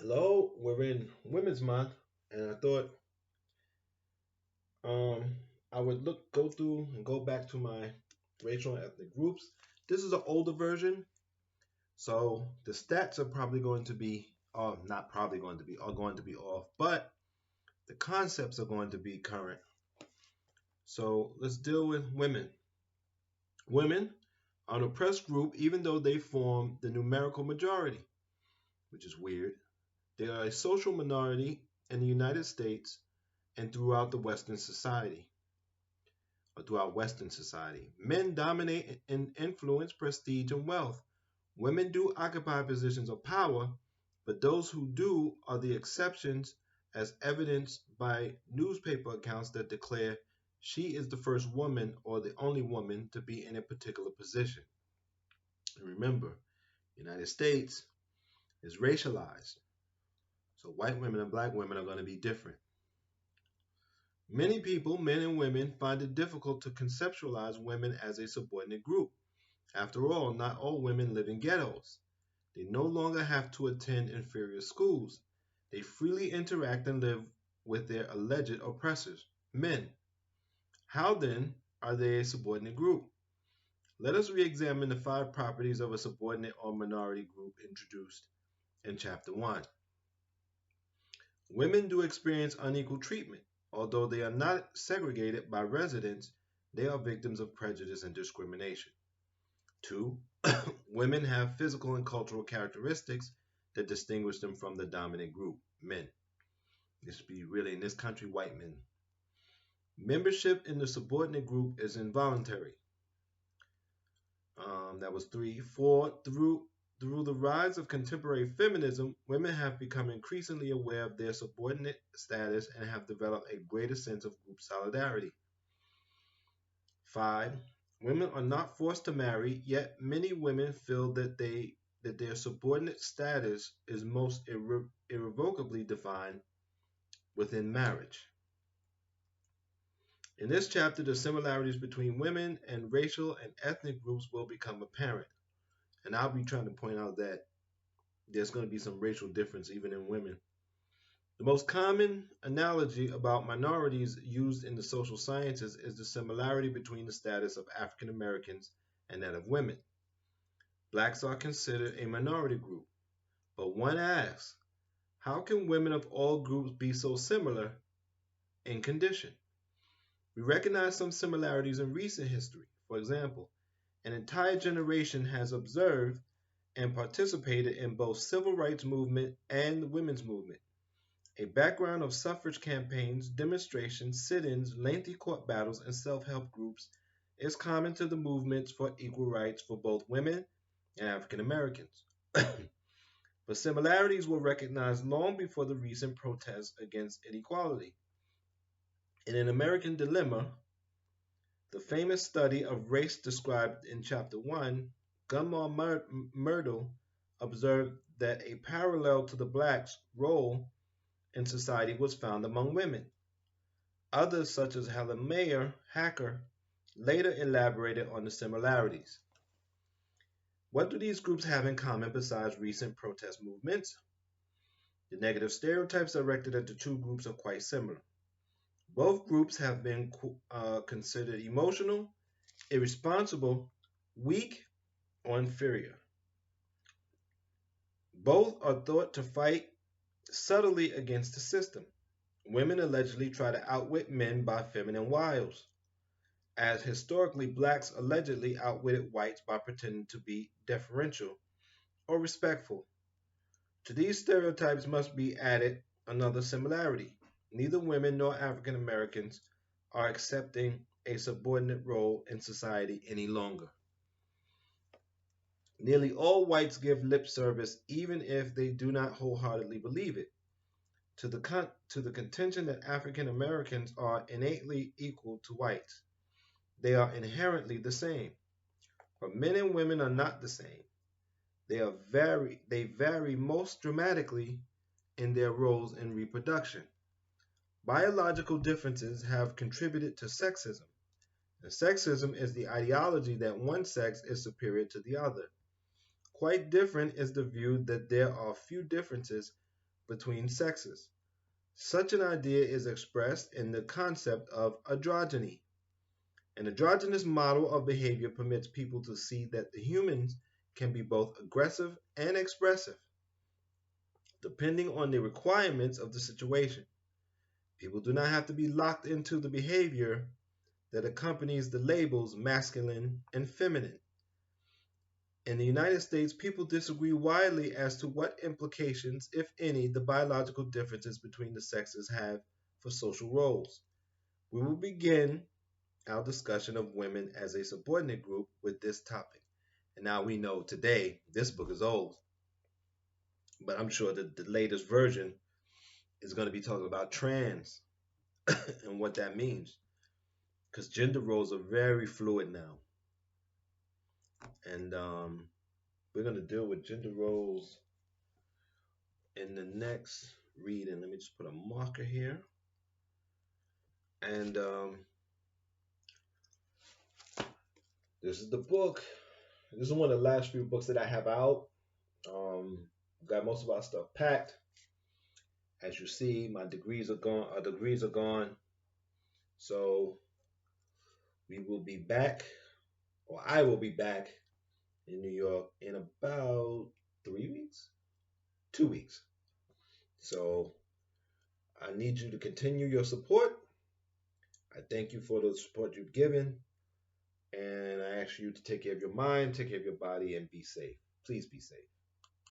Hello, we're in Women's Month, and I thought um, I would go through and go back to my racial and ethnic groups. This is an older version, so the stats are probably going to be, not probably going to be, are going to be off, but the concepts are going to be current. So let's deal with women. Women are an oppressed group, even though they form the numerical majority, which is weird. They are a social minority in the United States and throughout Western society. Men dominate and influence prestige and wealth. Women do occupy positions of power, but those who do are the exceptions, as evidenced by newspaper accounts that declare she is the first woman or the only woman to be in a particular position. And remember, the United States is racialized, so white women and black women are going to be different. Many people, men and women, find it difficult to conceptualize women as a subordinate group. After all, not all women live in ghettos. They no longer have to attend inferior schools. They freely interact and live with their alleged oppressors, men. How then are they a subordinate group? Let us re examine the five properties of a subordinate or minority group introduced in Chapter 1. Women do experience unequal treatment. Although they are not segregated by residence, they are victims of prejudice and discrimination. 2. Women have physical and cultural characteristics that distinguish them from the dominant group, men. This would be really in this country, white men. Membership in the subordinate group is involuntary. That was 3. 4. Through the rise of contemporary feminism, women have become increasingly aware of their subordinate status and have developed a greater sense of group solidarity. 5. Women are not forced to marry, yet many women feel that their subordinate status is most irrevocably defined within marriage. In this chapter, the similarities between women and racial and ethnic groups will become apparent. And I'll be trying to point out that there's going to be some racial difference even in women. The most common analogy about minorities used in the social sciences is the similarity between the status of African Americans and that of women. Blacks are considered a minority group, but one asks, how can women of all groups be so similar in condition? We recognize some similarities in recent history. For example, an entire generation has observed and participated in both civil rights movement and the women's movement. A background of suffrage campaigns, demonstrations, sit-ins, lengthy court battles, and self-help groups is common to the movements for equal rights for both women and African Americans. But similarities were recognized long before the recent protests against inequality. In An American Dilemma, the famous study of race described in Chapter 1, Gunnar Myrdal observed that a parallel to the blacks' role in society was found among women. Others, such as Helen Mayer Hacker, later elaborated on the similarities. What do these groups have in common besides recent protest movements? The negative stereotypes directed at the two groups are quite similar. Both groups have been considered emotional, irresponsible, weak, or inferior. Both are thought to fight subtly against the system. Women allegedly try to outwit men by feminine wiles, as historically blacks allegedly outwitted whites by pretending to be deferential or respectful. To these stereotypes must be added another similarity. Neither women nor African Americans are accepting a subordinate role in society any longer. Nearly all whites give lip service even if they do not wholeheartedly believe it, to the contention that African Americans are innately equal to whites. They are inherently the same. But men and women are not the same. They vary most dramatically in their roles in reproduction. Biological differences have contributed to sexism. And sexism is the ideology that one sex is superior to the other. Quite different is the view that there are few differences between sexes. Such an idea is expressed in the concept of androgyny. An androgynous model of behavior permits people to see that the humans can be both aggressive and expressive, depending on the requirements of the situation. People do not have to be locked into the behavior that accompanies the labels masculine and feminine. In the United States, people disagree widely as to what implications, if any, the biological differences between the sexes have for social roles. We will begin our discussion of women as a subordinate group with this topic. And now we know today this book is old, but I'm sure that the latest version is going to be talking about trans and what that means, because gender roles are very fluid now. And we're going to deal with gender roles in the next reading. Let me just put a marker here. And this is the book. This is one of the last few books that I have out. Got most of our stuff packed. As you see, my degrees are gone. Our degrees are gone. So we will be back, or I will be back in New York in about 3 weeks, 2 weeks. So I need you to continue your support. I thank you for the support you've given. And I ask you to take care of your mind, take care of your body, and be safe. Please be safe.